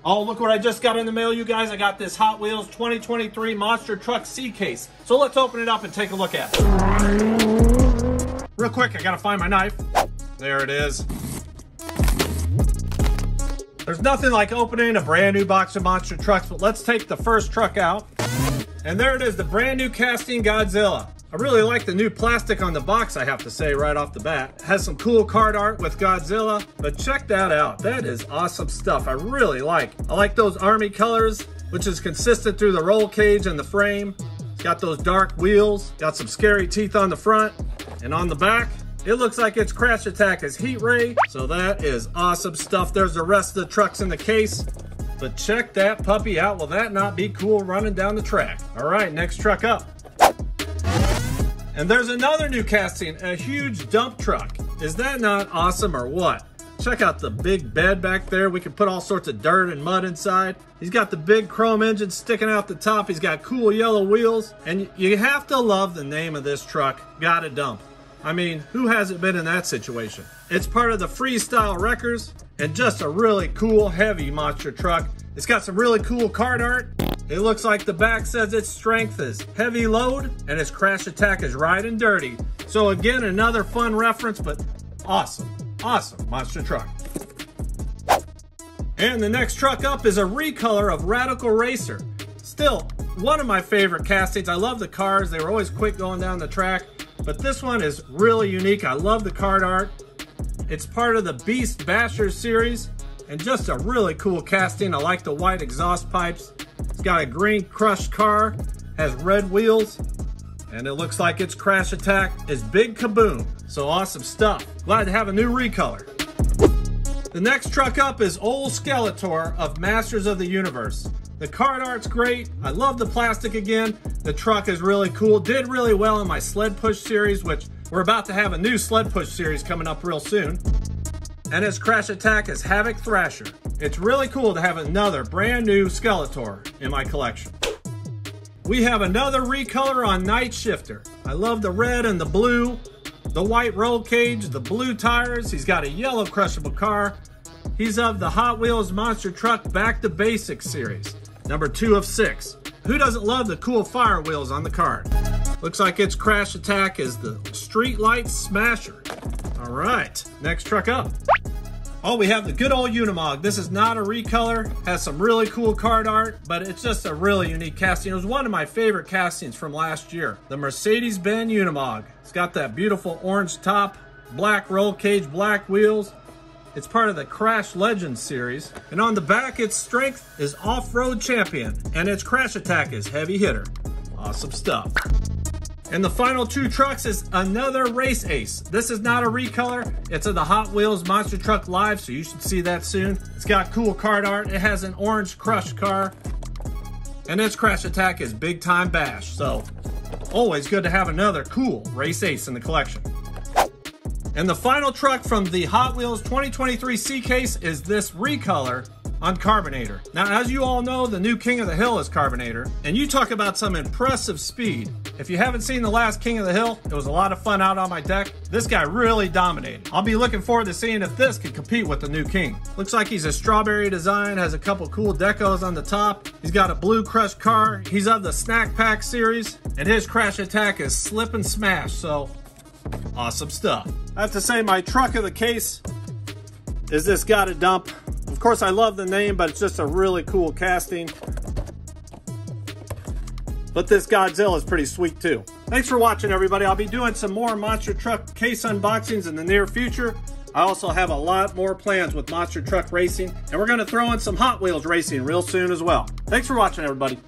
Oh, look what I just got in the mail, you guys. I got this Hot Wheels 2023 Monster Truck C case. So let's open it up and take a look at it. Real quick, I gotta find my knife. There it is. There's nothing like opening a brand new box of monster trucks, but let's take the first truck out. And there it is, the brand new casting Godzilla. I really like the new plastic on the box, I have to say, right off the bat. It has some cool card art with Godzilla, but check that out. That is awesome stuff. I really like. I like those army colors, which is consistent through the roll cage and the frame. It's got those dark wheels, got some scary teeth on the front, and on the back, it looks like its crash attack is heat ray, so that is awesome stuff. There's the rest of the trucks in the case, but check that puppy out. Will that not be cool running down the track? All right, next truck up. And there's another new casting, a huge dump truck. Is that not awesome or what? Check out the big bed back there. We can put all sorts of dirt and mud inside. He's got the big chrome engine sticking out the top. He's got cool yellow wheels. And you have to love the name of this truck, Gotta Dump. I mean, who hasn't been in that situation? It's part of the Freestyle Wreckers and just a really cool, heavy monster truck. It's got some really cool card art. It looks like the back says its strength is heavy load and its crash attack is riding dirty. So again, another fun reference, but awesome, awesome monster truck. And the next truck up is a recolor of Radical Racer. Still, one of my favorite castings. I love the cars. They were always quick going down the track, but this one is really unique. I love the card art. It's part of the Beast Basher series and just a really cool casting. I like the white exhaust pipes. It's got a green crushed car, has red wheels, and it looks like its crash attack is big kaboom. So awesome stuff. Glad to have a new recolor. The next truck up is old Skeletor of Masters of the Universe. The card art's great. I love the plastic again. The truck is really cool. Did really well in my sled push series, which we're about to have a new sled push series coming up real soon. And its crash attack is Havoc Thrasher. It's really cool to have another brand new Skeletor in my collection. We have another recolor on Night Shifter. I love the red and the blue, the white roll cage, the blue tires. He's got a yellow crushable car. He's of the Hot Wheels Monster Truck Back to Basics series, number 2 of 6. Who doesn't love the cool fire wheels on the card? Looks like its crash attack is the Street Light Smasher. All right, next truck up. Oh, we have the good old Unimog. This is not a recolor, has some really cool card art, but it's just a really unique casting. It was one of my favorite castings from last year. The Mercedes-Benz Unimog. It's got that beautiful orange top, black roll cage, black wheels. It's part of the Crash Legends series. And on the back, its strength is Off-Road Champion, and its crash attack is Heavy Hitter. Awesome stuff. And the final 2 trucks is another Race Ace. This is not a recolor. It's of the Hot Wheels Monster Truck Live, so you should see that soon. It's got cool card art. It has an orange crushed car. And its crash attack is Big Time Bash. So always good to have another cool Race Ace in the collection. And the final truck from the Hot Wheels 2023 C case is this recolor on Carbonator. Now, as you all know, the new King of the Hill is Carbonator, and you talk about some impressive speed. If you haven't seen the last King of the Hill, it was a lot of fun out on my deck. This guy really dominated. I'll be looking forward to seeing if this can compete with the new King. Looks like he's a strawberry design, has a couple cool decos on the top. He's got a blue crushed car. He's of the Snack Pack series, and his crash attack is Slip and Smash, so awesome stuff. I have to say my truck of the case is this Gotta Dump. Of course, I love the name, but it's just a really cool casting. But this Godzilla is pretty sweet too. Thanks for watching, everybody. I'll be doing some more monster truck case unboxings in the near future. I also have a lot more plans with monster truck racing, and we're going to throw in some Hot Wheels racing real soon as well. Thanks for watching, everybody.